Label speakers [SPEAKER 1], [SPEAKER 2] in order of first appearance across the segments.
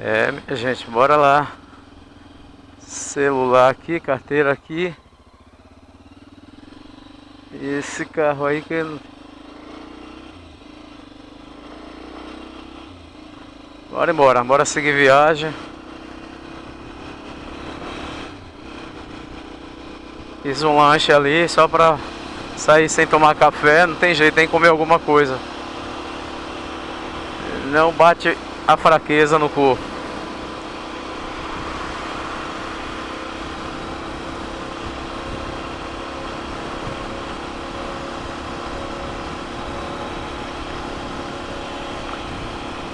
[SPEAKER 1] É, minha gente, bora lá. Celular aqui, carteira aqui. E esse carro aí que eu... Bora embora, bora seguir viagem. Fiz um lanche ali só pra sair sem tomar café. Não tem jeito, tem que comer alguma coisa. Não bate a fraqueza no corpo.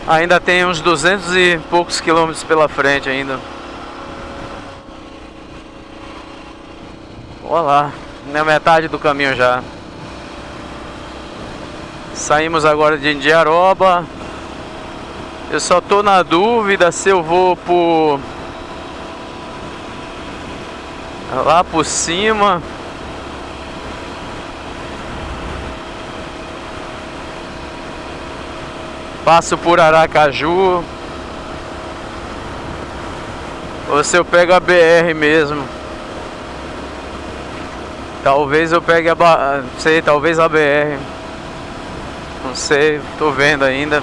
[SPEAKER 1] Ainda tem uns 200 e poucos quilômetros pela frente ainda. Olha lá, na metade do caminho já. Saímos agora de Indiaroba. Eu só tô na dúvida se eu vou por... lá por cima. Passo por Aracaju. Ou se eu pego a BR mesmo. Talvez eu pegue a... não sei, talvez a BR. Não sei, tô vendo ainda.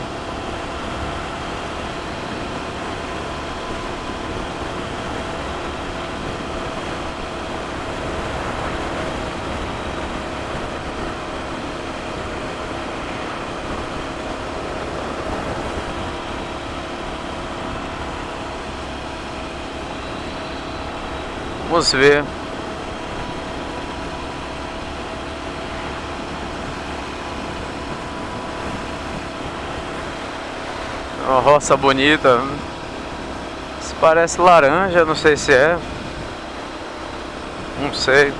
[SPEAKER 1] Vamos ver. Uma roça bonita. Isso parece laranja, não sei se é. Não sei.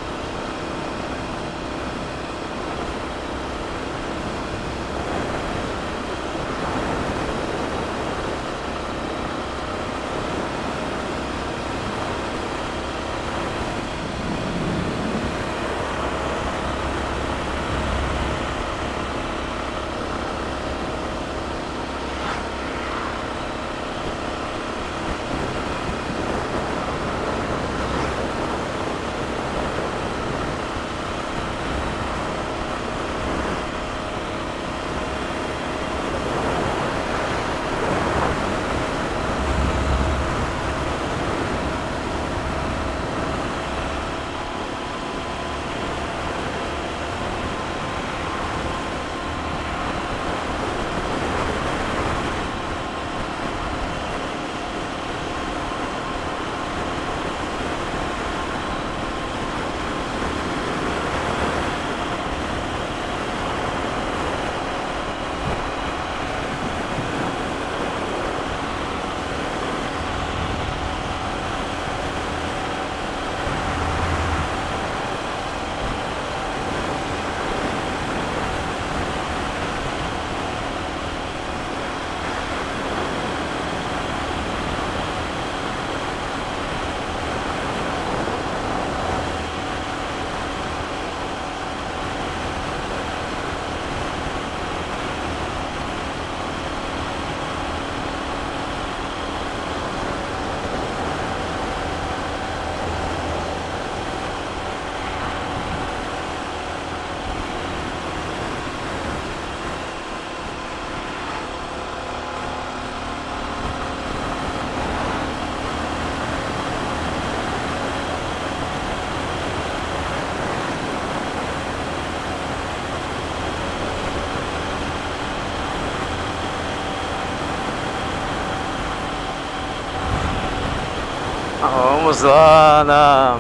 [SPEAKER 1] Vamos lá na...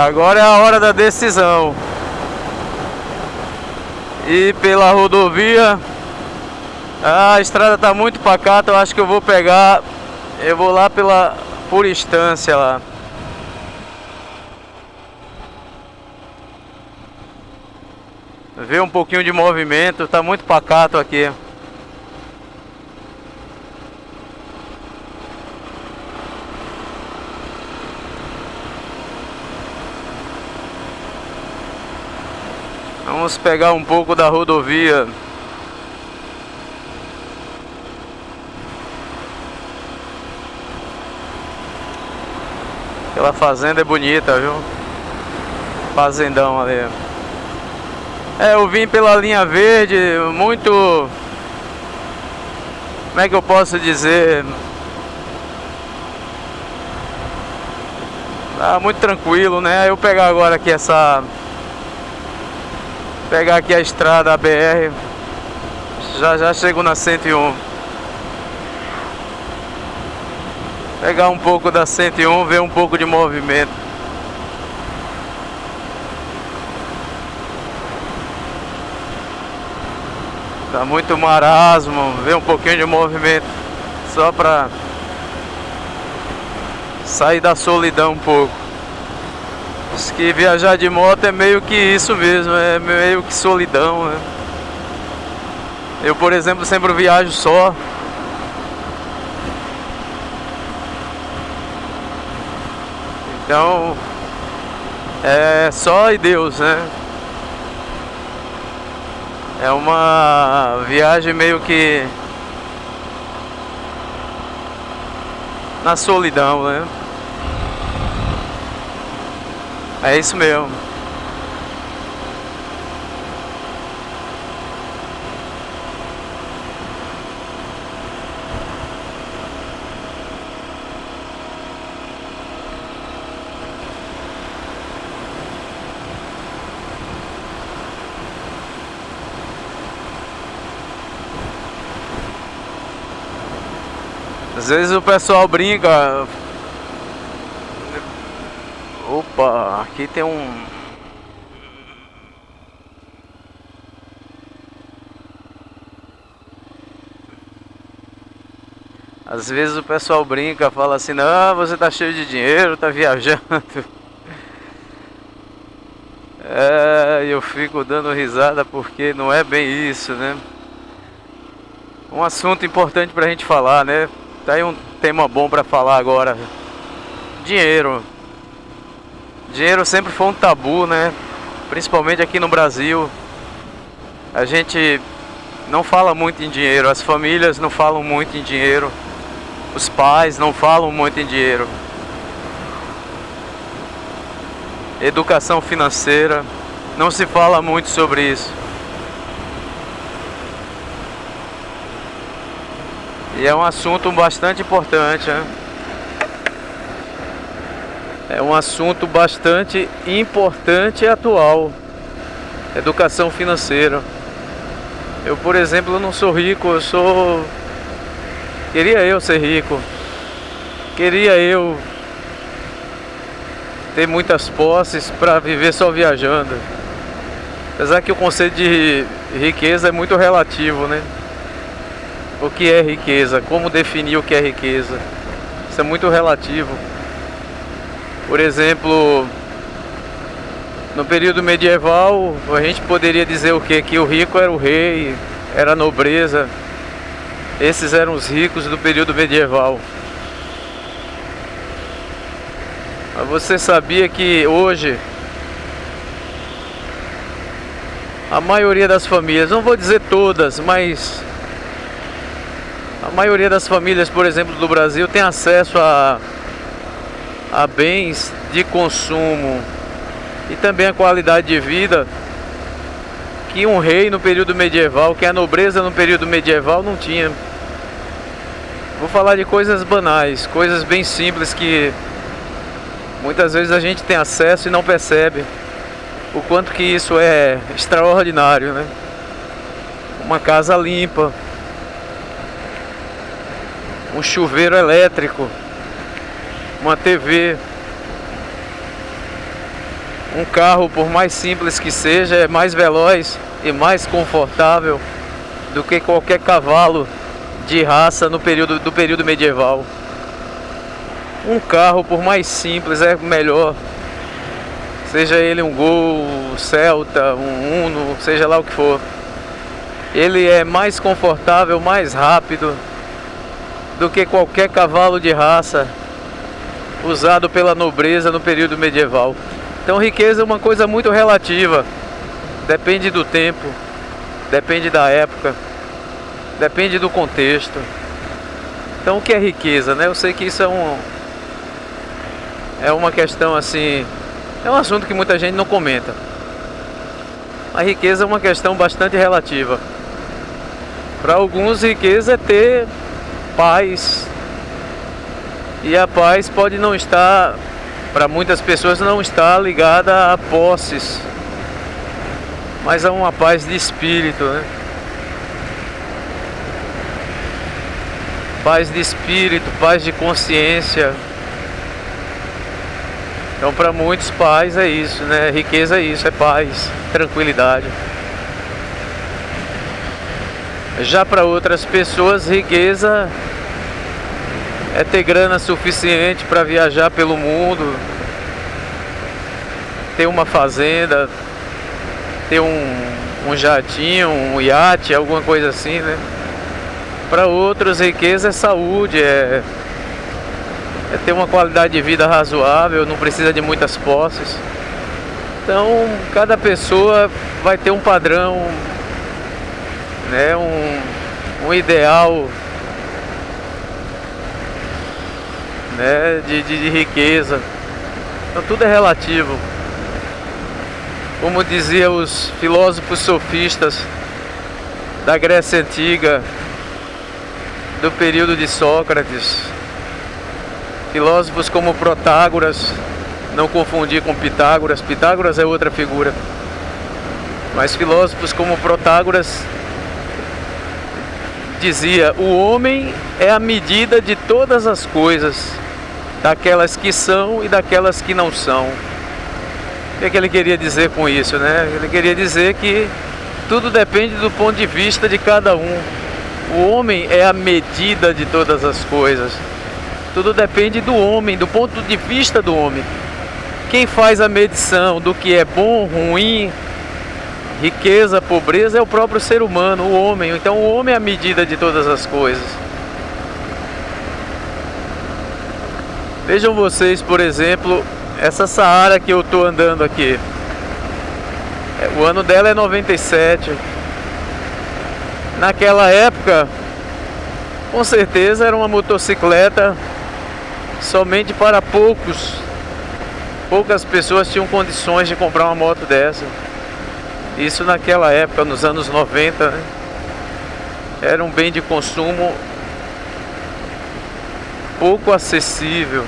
[SPEAKER 1] agora é a hora da decisão. E pela rodovia, a estrada tá muito pacata, eu acho que eu vou pegar... Eu vou lá por Estância lá. Ver um pouquinho de movimento, tá muito pacato aqui. Vamos pegar um pouco da rodovia. Aquela fazenda é bonita, viu? Fazendão ali. Eu vim pela linha verde, muito... Como é que eu posso dizer? Muito tranquilo, né? Eu pegar agora aqui pegar aqui a estrada, a BR. Já chego na 101. Pegar um pouco da 101, ver um pouco de movimento. Tá muito marasmo, ver um pouquinho de movimento. Só pra sair da solidão um pouco. Diz que viajar de moto é meio que isso mesmo, é meio que solidão, né? Eu, por exemplo, sempre viajo só. Então, é só e Deus, né? É uma viagem meio que na solidão, né? É isso mesmo. Às vezes o pessoal brinca. Opa, aqui tem um... Às vezes o pessoal brinca, fala assim, não, você tá cheio de dinheiro, tá viajando. Eu fico dando risada porque não é bem isso, né? Um assunto importante pra gente falar, né? Tá aí um tema bom pra falar agora. Dinheiro. Dinheiro sempre foi um tabu, né? Principalmente aqui no Brasil. A gente não fala muito em dinheiro. As famílias não falam muito em dinheiro. Os pais não falam muito em dinheiro. Educação financeira. Não se fala muito sobre isso. E é um assunto bastante importante, né? É um assunto bastante importante e atual. Educação financeira. Eu, por exemplo, não sou rico, queria eu ser rico. Queria eu ter muitas posses para viver só viajando. Apesar que o conceito de riqueza é muito relativo, né? O que é riqueza? Como definir o que é riqueza? Isso é muito relativo. Por exemplo, no período medieval, a gente poderia dizer o quê? Que o rico era o rei, era a nobreza. Esses eram os ricos do período medieval. Mas você sabia que hoje a maioria das famílias, não vou dizer todas, mas a maioria das famílias, por exemplo, do Brasil tem acesso a bens de consumo e também a qualidade de vida que um rei no período medieval, que a nobreza no período medieval não tinha. Vou falar de coisas banais, coisas bem simples que muitas vezes a gente tem acesso e não percebe o quanto que isso é extraordinário, né? Uma casa limpa, um chuveiro elétrico, uma TV, um carro, por mais simples que seja, é mais veloz e mais confortável do que qualquer cavalo de raça no período medieval. Um carro, por mais simples, é melhor, seja ele um Gol, um Celta, um Uno, seja lá o que for. Ele é mais confortável, mais rápido do que qualquer cavalo de raça usado pela nobreza no período medieval. Então riqueza é uma coisa muito relativa. depende do tempo, depende da época, depende do contexto. Então o que é riqueza, né? Eu sei que isso é uma questão assim, é um assunto que muita gente não comenta. A riqueza é uma questão bastante relativa. Para alguns, riqueza é ter paz. E a paz pode não estar, para muitas pessoas, não está ligada a posses, mas a uma paz de espírito, né? Paz de espírito, paz de consciência. Então, para muitos, paz é isso, né? Riqueza é isso, é paz, tranquilidade. Já para outras pessoas, riqueza é ter grana suficiente para viajar pelo mundo, ter uma fazenda, ter um jatinho, um iate, alguma coisa assim, né? Para outros, riqueza é saúde, é ter uma qualidade de vida razoável, não precisa de muitas posses. Então, cada pessoa vai ter um padrão, né? Um ideal, né? de riqueza. Então, tudo é relativo. Como diziam os filósofos sofistas da Grécia Antiga, do período de Sócrates, filósofos como Protágoras, não confundir com Pitágoras, Pitágoras é outra figura, mas filósofos como Protágoras dizia: o homem é a medida de todas as coisas, daquelas que são e daquelas que não são. O que é que ele queria dizer com isso, né? Ele queria dizer que tudo depende do ponto de vista de cada um. O homem é a medida de todas as coisas. Tudo depende do homem, do ponto de vista do homem. Quem faz a medição do que é bom, ruim, riqueza, pobreza, é o próprio ser humano, o homem. Então o homem é a medida de todas as coisas. Vejam vocês, por exemplo, essa Saara que eu estou andando aqui. O ano dela é 97. Naquela época, com certeza era uma motocicleta somente para poucos. Poucas pessoas tinham condições de comprar uma moto dessa. Isso naquela época, nos anos 90, né? Era um bem de consumo pouco acessível.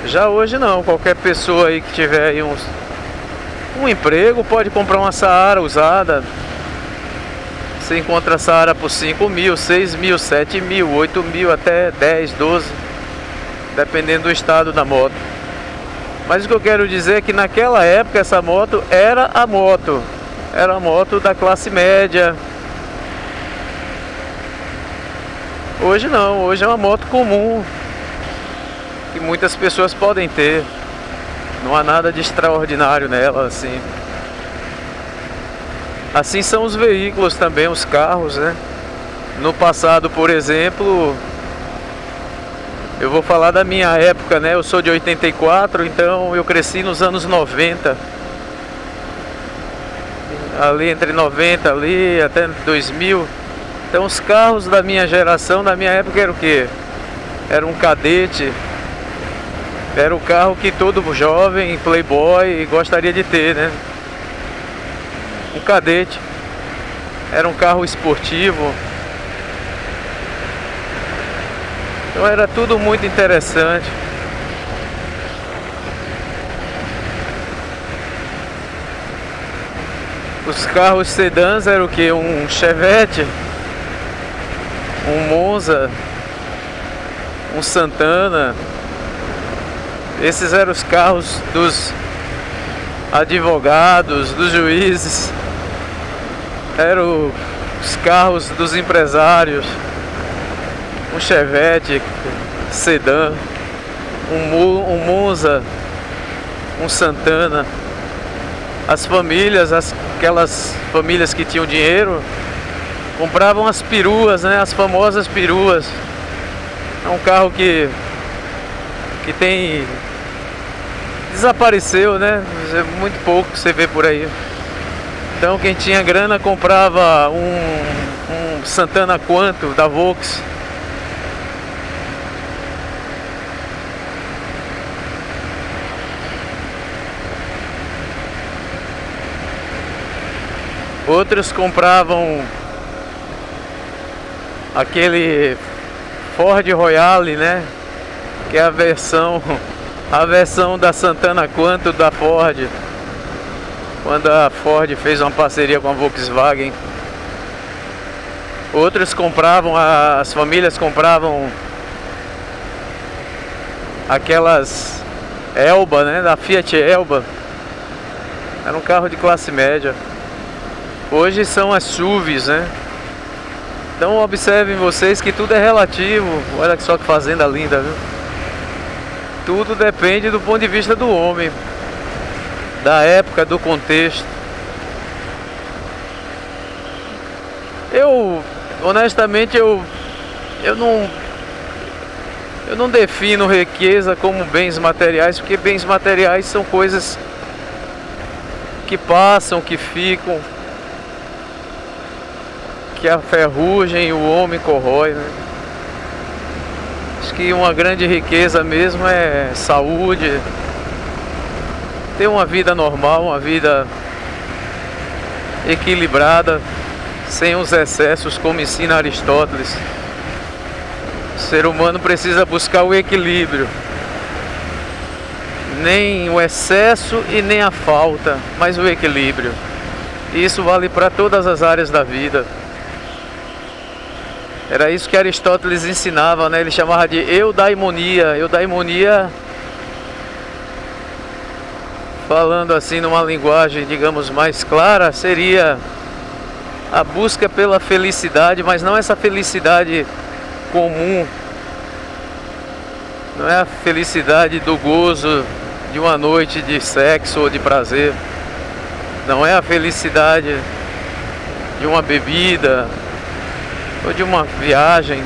[SPEAKER 1] Já hoje não, qualquer pessoa aí que tiver aí um emprego pode comprar uma Saara usada. Você encontra a Saara por 5 mil, 6 mil, 7 mil, 8 mil, até 10, 12, dependendo do estado da moto. Mas o que eu quero dizer é que naquela época essa moto era a moto da classe média. Hoje não, hoje é uma moto comum, que muitas pessoas podem ter. Não há nada de extraordinário nela, assim. Assim são os veículos também, os carros, né? No passado, por exemplo, eu vou falar da minha época, né? Eu sou de 84, então eu cresci nos anos 90. Ali entre 90 ali até 2000. Então os carros da minha geração, da minha época, era o quê? Era um Cadete. Era o carro que todo jovem, playboy, gostaria de ter, né? Um Cadete. Era um carro esportivo. Então era tudo muito interessante. Os carros sedãs eram o que? Um Chevette, um Monza, um Santana. Esses eram os carros dos advogados, dos juízes. Eram os carros dos empresários. Um Chevette sedã, um Monza, um Santana. As famílias, aquelas famílias que tinham dinheiro, compravam as peruas, né? As famosas peruas. É um carro que tem desapareceu, né? É muito pouco que você vê por aí. Então quem tinha grana comprava um Santana Quanto da Volks. Outros compravam aquele Ford Royale, né? Que é a versão da Santana Quanto da Ford. Quando a Ford fez uma parceria com a Volkswagen. Outros compravam, as famílias compravam aquelas Elba, né? Da Fiat Elba. Era um carro de classe média. Hoje são as SUVs, né? Então observem vocês que tudo é relativo. Olha só que fazenda linda, viu? Tudo depende do ponto de vista do homem, da época, do contexto. Honestamente, eu não defino riqueza como bens materiais, porque bens materiais são coisas que passam, que ficam, que a ferrugem o homem corrói, né? Acho que uma grande riqueza mesmo é saúde, ter uma vida normal, uma vida equilibrada, sem os excessos, como ensina Aristóteles. O ser humano precisa buscar o equilíbrio, nem o excesso e nem a falta, mas o equilíbrio. E isso vale para todas as áreas da vida. Era isso que Aristóteles ensinava, né? Ele chamava de eudaimonia. Eudaimonia, falando assim numa linguagem, digamos, mais clara, seria a busca pela felicidade, mas não essa felicidade comum. Não é a felicidade do gozo de uma noite de sexo ou de prazer. Não é a felicidade de uma bebida ou de uma viagem.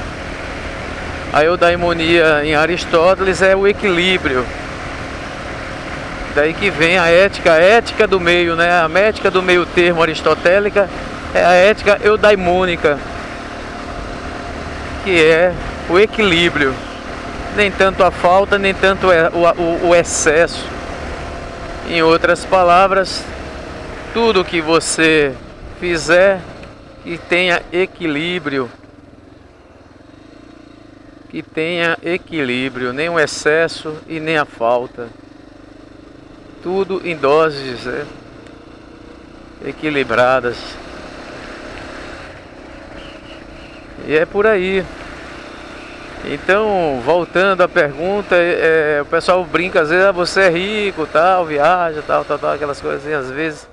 [SPEAKER 1] A eudaimonia em Aristóteles é o equilíbrio. Daí que vem a ética do meio, né? A ética do meio termo aristotélica é a ética eudaimônica, que é o equilíbrio. Nem tanto a falta, nem tanto o excesso. Em outras palavras, tudo que você fizer que tenha equilíbrio, nem o excesso e nem a falta, tudo em doses equilibradas. E é por aí. Então, voltando à pergunta, o pessoal brinca às vezes, você é rico, tal, viaja, tal, aquelas coisas assim, às vezes.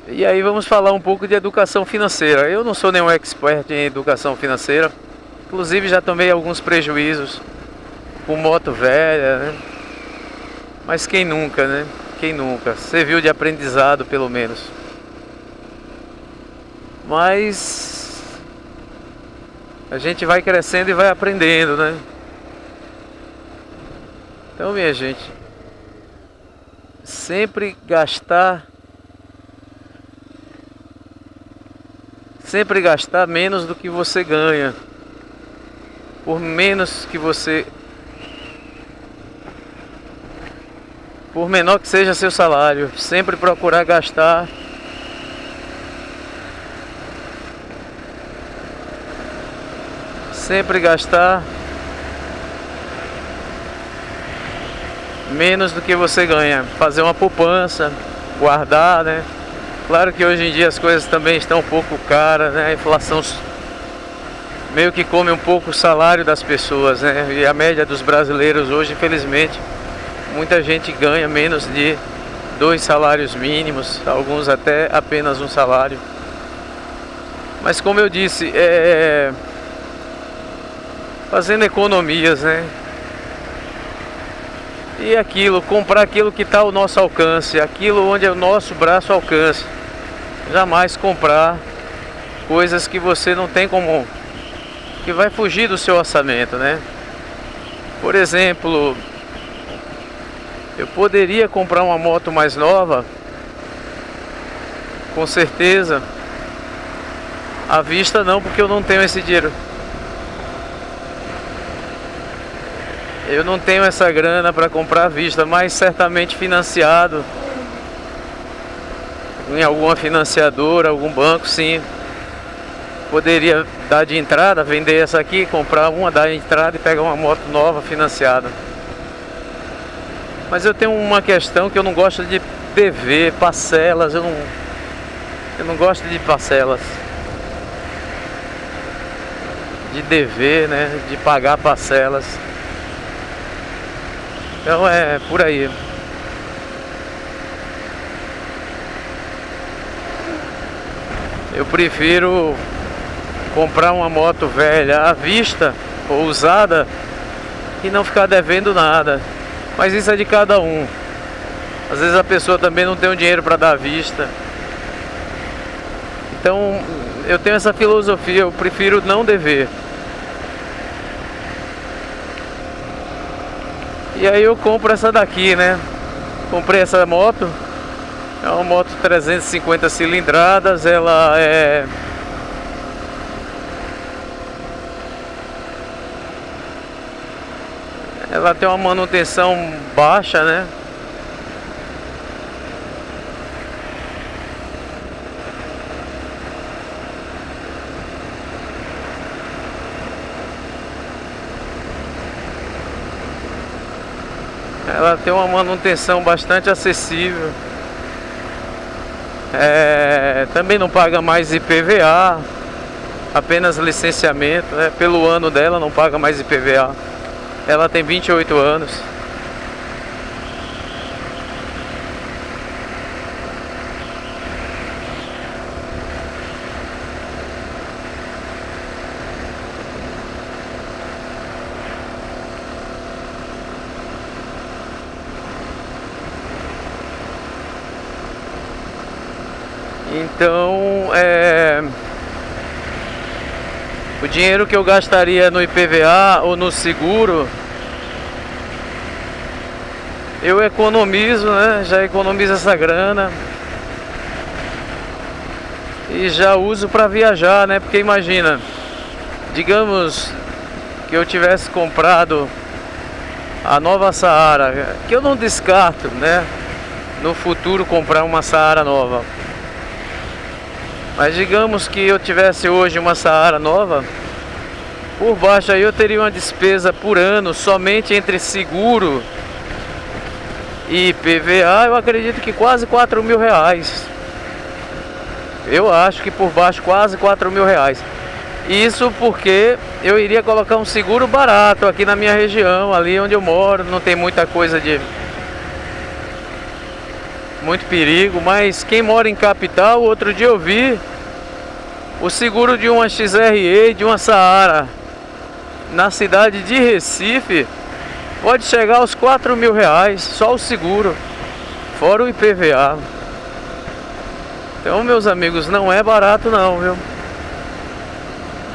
[SPEAKER 1] E aí vamos falar um pouco de educação financeira. Eu não sou nenhum expert em educação financeira. Inclusive já tomei alguns prejuízos com moto velha, né? Mas quem nunca, né? Quem nunca? Serviu de aprendizado, pelo menos. Mas a gente vai crescendo e vai aprendendo, né? Então, minha gente, sempre gastar menos do que você ganha. Por menor que seja seu salário, sempre procurar gastar menos do que você ganha. Fazer uma poupança, guardar, né? Claro que hoje em dia as coisas também estão um pouco caras, né? A inflação meio que come um pouco o salário das pessoas, né? E a média dos brasileiros hoje, infelizmente, muita gente ganha menos de 2 salários mínimos, alguns até apenas um salário. Mas como eu disse, fazendo economias, né? E comprar aquilo que está ao nosso alcance, aquilo onde o nosso braço alcança. Jamais comprar coisas que você não tem como, que vai fugir do seu orçamento, né? Por exemplo, Eu poderia comprar uma moto mais nova, com certeza. À vista não, porque eu não tenho esse dinheiro. Eu não tenho essa grana para comprar à vista, mas certamente financiado em alguma financiadora, algum banco, sim. Poderia dar de entrada, vender essa aqui, comprar uma, dar de entrada e pegar uma moto nova financiada. Mas eu tenho uma questão que eu não gosto de dever, parcelas, eu não gosto de parcelas. De dever, né? De pagar parcelas. Então é por aí. Eu prefiro comprar uma moto velha à vista ou usada e não ficar devendo nada. Mas isso é de cada um. Às vezes a pessoa também não tem o dinheiro para dar à vista. Então eu tenho essa filosofia, eu prefiro não dever. E aí eu compro essa daqui, né? Comprei essa moto. É uma moto 350 cilindradas, ela tem uma manutenção baixa, né? Ela tem uma manutenção bastante acessível. Também não paga mais IPVA, apenas licenciamento, né? Pelo ano dela não paga mais IPVA. Ela tem 28 anos. Então, o dinheiro que eu gastaria no IPVA ou no seguro, eu economizo, né? Já economizo essa grana e já uso para viajar, né? Porque imagina, digamos que eu tivesse comprado a nova Saara, que eu não descarto, né? No futuro comprar uma Saara nova. Mas digamos que eu tivesse hoje uma Saara nova, por baixo aí eu teria uma despesa por ano, somente entre seguro e IPVA, eu acredito que quase 4 mil reais. Eu acho que por baixo quase 4 mil reais. Isso porque eu iria colocar um seguro barato aqui na minha região, ali onde eu moro, não tem muita coisa de... muito perigo, mas quem mora em capital, outro dia eu vi o seguro de uma XRE, de uma Saara, na cidade de Recife, pode chegar aos 4 mil reais, só o seguro, fora o IPVA. Então, meus amigos, não é barato não, viu?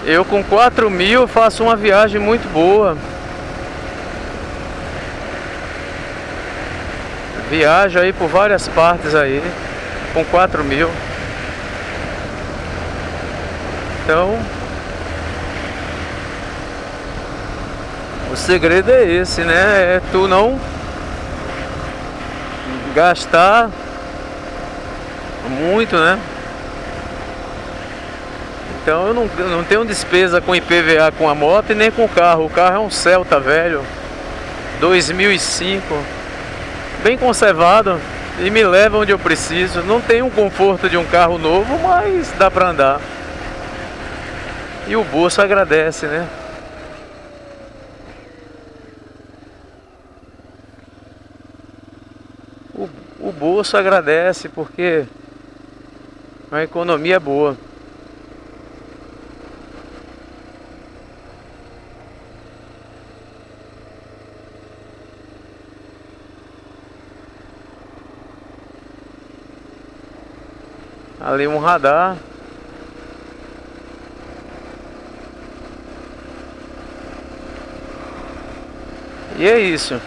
[SPEAKER 1] Eu com 4 mil faço uma viagem muito boa. Viajo aí por várias partes aí, com 4 mil. Então, o segredo é esse, né? É tu não gastar muito, né? Então eu não tenho despesa com IPVA com a moto e nem com o carro. O carro é um Celta velho, 2005, bem conservado e me leva onde eu preciso. Não tem um conforto de um carro novo, mas dá pra andar. E o bolso agradece, né? O bolso agradece porque a economia é boa. Ali um radar. E é isso.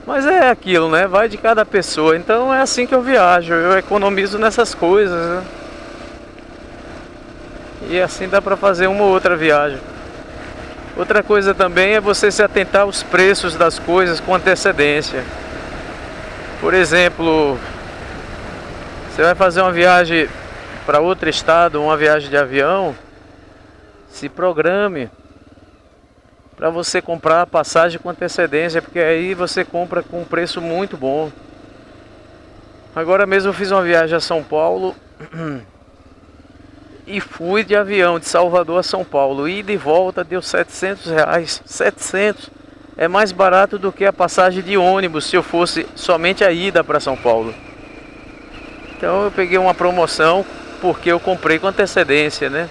[SPEAKER 1] Mas é aquilo, né? Vai de cada pessoa. Então é assim que eu viajo. Eu economizo nessas coisas, né? E assim dá pra fazer uma ou outra viagem. Outra coisa também é você se atentar aos preços das coisas com antecedência. Por exemplo, você vai fazer uma viagem para outro estado, uma viagem de avião, se programe para você comprar a passagem com antecedência, porque aí você compra com um preço muito bom. Agora mesmo eu fiz uma viagem a São Paulo e fui de avião de Salvador a São Paulo. Ida e volta deu R$700. 700 é mais barato do que a passagem de ônibus se eu fosse somente a ida para São Paulo. Então eu peguei uma promoção porque eu comprei com antecedência, né?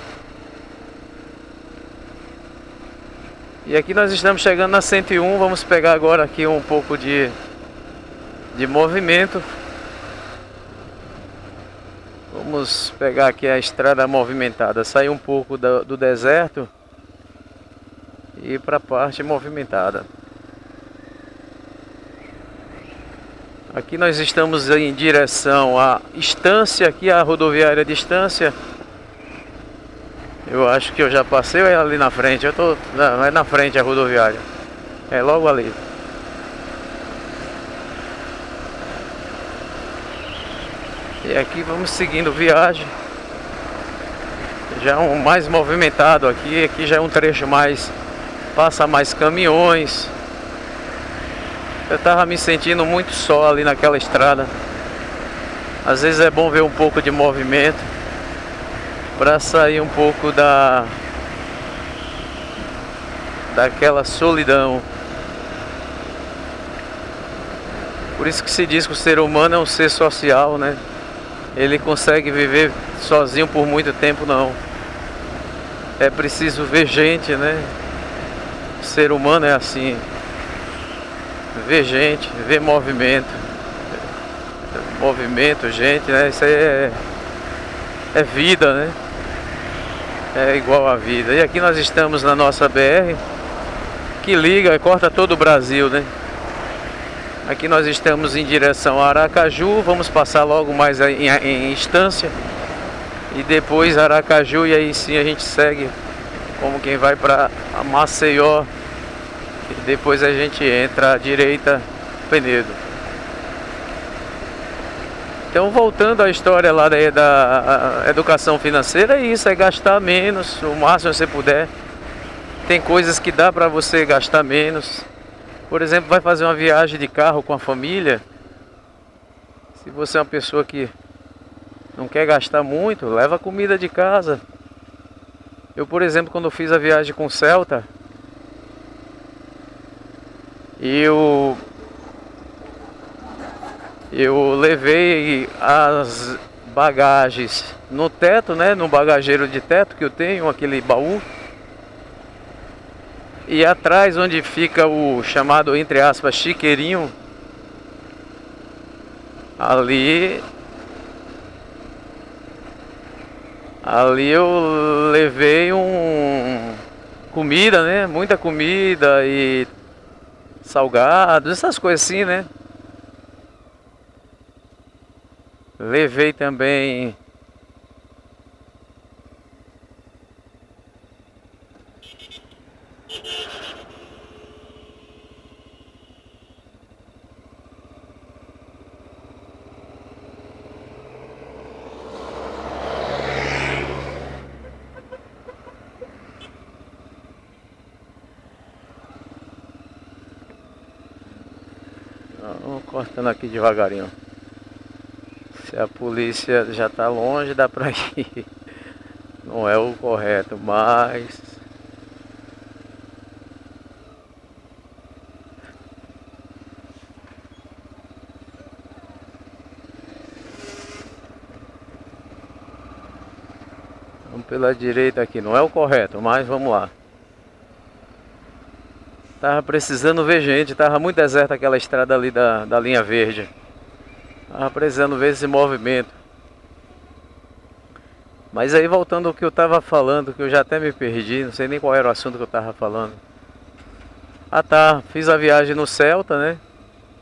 [SPEAKER 1] E aqui nós estamos chegando na 101, vamos pegar agora aqui um pouco de movimento. Vamos pegar aqui a estrada movimentada, sair um pouco do deserto e ir para a parte movimentada. Aqui nós estamos em direção à Estância, aqui a rodoviária de Estância. Eu acho que eu já passei ou é ali na frente? Não, é na frente a rodoviária. É logo ali. E aqui vamos seguindo viagem. Já um mais movimentado aqui. Aqui já é um trecho mais... Passa mais caminhões. Eu tava me sentindo muito só ali naquela estrada. Às vezes é bom ver um pouco de movimento para sair um pouco daquela solidão. Por isso que se diz que o ser humano é um ser social, né? Ele consegue viver sozinho por muito tempo, não. É preciso ver gente, né? O ser humano é assim. Ver gente, ver movimento. Movimento, gente, né? Isso aí é vida, né? É igual a vida. E aqui nós estamos na nossa BR, que liga e corta todo o Brasil, né? Aqui nós estamos em direção a Aracaju. Vamos passar logo mais em Estância e depois Aracaju, e aí sim a gente segue como quem vai para Maceió e depois a gente entra à direita, Penedo. Então, voltando à história lá da educação financeira, é isso, é gastar menos, o máximo que você puder. Tem coisas que dá para você gastar menos. Por exemplo, vai fazer uma viagem de carro com a família. Se você é uma pessoa que não quer gastar muito, leva comida de casa. Eu, por exemplo, quando eu fiz a viagem com o Celta, eu levei as bagagens no teto, né, no bagageiro de teto que eu tenho, aquele baú. E atrás, onde fica o chamado, entre aspas, chiqueirinho, ali eu levei comida, né, muita comida e salgados, essas coisas assim, né. Levei também vamos cortando aqui devagarinho. Se a polícia já está longe, dá pra ir. Não é o correto, mas vamos pela direita aqui. Não é o correto, mas vamos lá. Tava precisando ver gente. Tava muito deserta aquela estrada ali da linha verde. Tava precisando ver esse movimento. Mas aí, voltando ao que eu tava falando, que eu já até me perdi, não sei nem qual era o assunto que eu tava falando. Ah tá, fiz a viagem no Celta, né?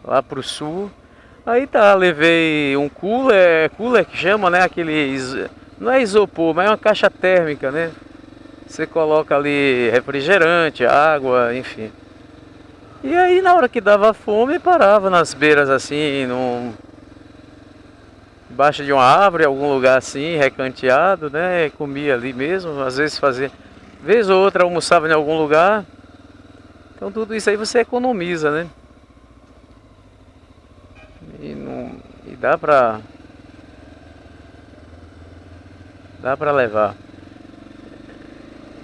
[SPEAKER 1] lá pro sul. Aí tá, levei um cooler que chama, né? Não é isopor, mas é uma caixa térmica, né? Você coloca ali refrigerante, água, enfim. E aí na hora que dava fome, parava nas beiras assim, embaixo de uma árvore, algum lugar assim, recanteado, né? Comia ali mesmo, às vezes fazia, vez ou outra almoçava em algum lugar. Então tudo isso aí você economiza, né? E dá pra levar.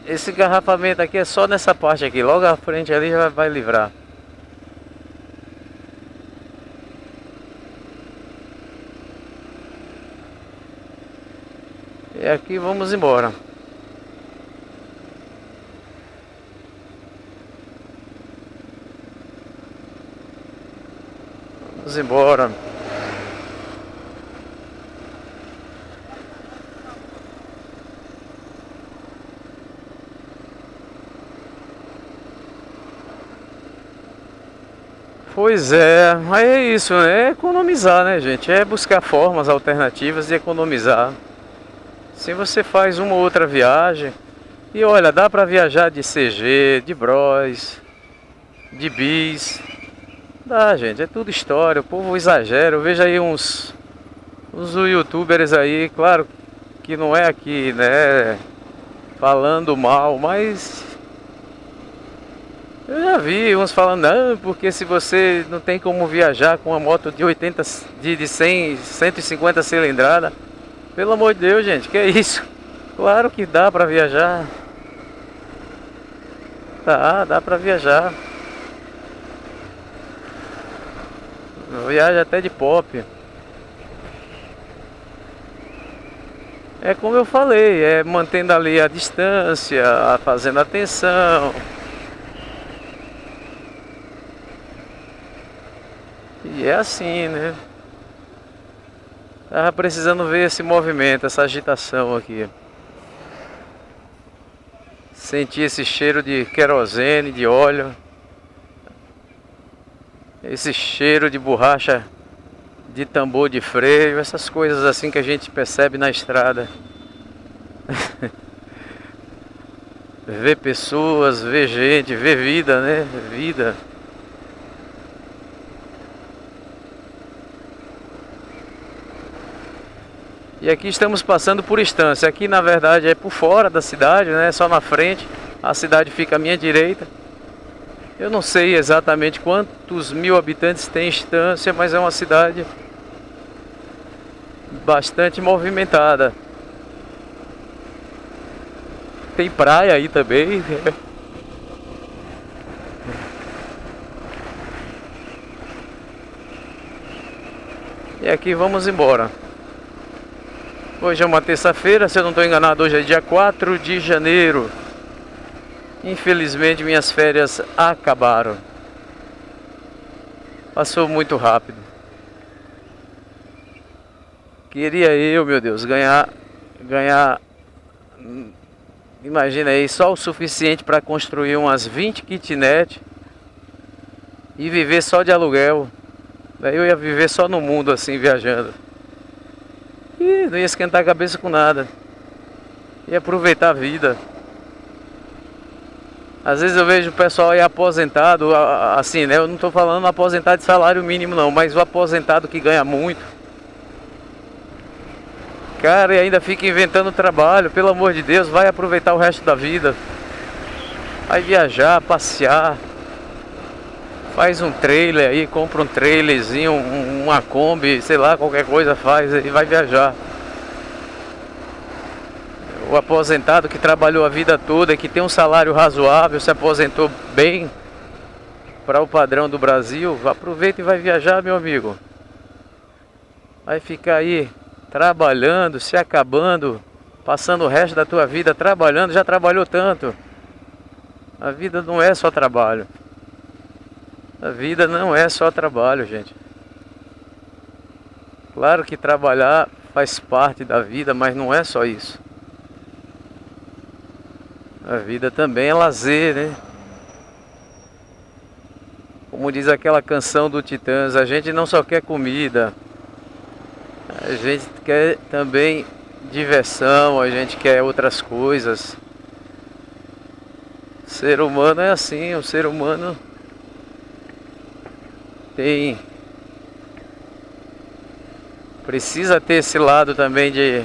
[SPEAKER 1] Esse garrafamento aqui é só nessa parte aqui, logo à frente ali já vai livrar. E aqui vamos embora. Vamos embora. Pois é, aí é isso, né? É economizar, né, gente? É buscar formas alternativas de economizar. Se você faz uma ou outra viagem, e olha, dá pra viajar de CG, de Bros, de Bis. Dá, gente, é tudo história, o povo exagera. Eu vejo aí uns youtubers aí, claro que não é aqui, né, falando mal, mas eu já vi uns falando, não, porque se você não tem como viajar com uma moto de 80, de 100, 150 cilindrada, pelo amor de Deus, gente, que é isso? Claro que dá pra viajar. Dá pra viajar. Viaja até de pop. É como eu falei, é mantendo ali a distância, fazendo atenção. E é assim, né? Tava precisando ver esse movimento, essa agitação aqui. Sentir esse cheiro de querosene, de óleo. Esse cheiro de borracha de tambor de freio, essas coisas assim que a gente percebe na estrada. Ver pessoas, ver gente, ver vida, né? Vida. E aqui estamos passando por Estância. Aqui na verdade é por fora da cidade, né? Só na frente. A cidade fica à minha direita. Eu não sei exatamente quantos mil habitantes tem Estância, mas é uma cidade bastante movimentada. Tem praia aí também. E aqui vamos embora. Hoje é uma terça-feira, se eu não estou enganado, hoje é dia 4 de janeiro. Infelizmente minhas férias acabaram. Passou muito rápido. Queria eu, meu Deus, ganhar, imagina aí, só o suficiente para construir umas 20 kitnet e viver só de aluguel. Daí eu ia viver só no mundo assim, viajando. E não ia esquentar a cabeça com nada. Ia aproveitar a vida. Às vezes eu vejo o pessoal aí aposentado, assim, né? Eu não estou falando aposentado de salário mínimo não, mas o aposentado que ganha muito. Cara, e ainda fica inventando trabalho, pelo amor de Deus, vai aproveitar o resto da vida. Vai viajar, passear. Faz um trailer aí, compra um trailerzinho, uma Kombi, sei lá, qualquer coisa faz e vai viajar. O aposentado que trabalhou a vida toda, que tem um salário razoável, se aposentou bem para o padrão do Brasil, aproveita e vai viajar, meu amigo. Vai ficar aí trabalhando, se acabando, passando o resto da tua vida trabalhando, já trabalhou tanto. A vida não é só trabalho. A vida não é só trabalho, gente. Claro que trabalhar faz parte da vida, mas não é só isso. A vida também é lazer, né? Como diz aquela canção do Titãs, a gente não só quer comida, a gente quer também diversão, a gente quer outras coisas. O ser humano é assim, o ser humano precisa ter esse lado também de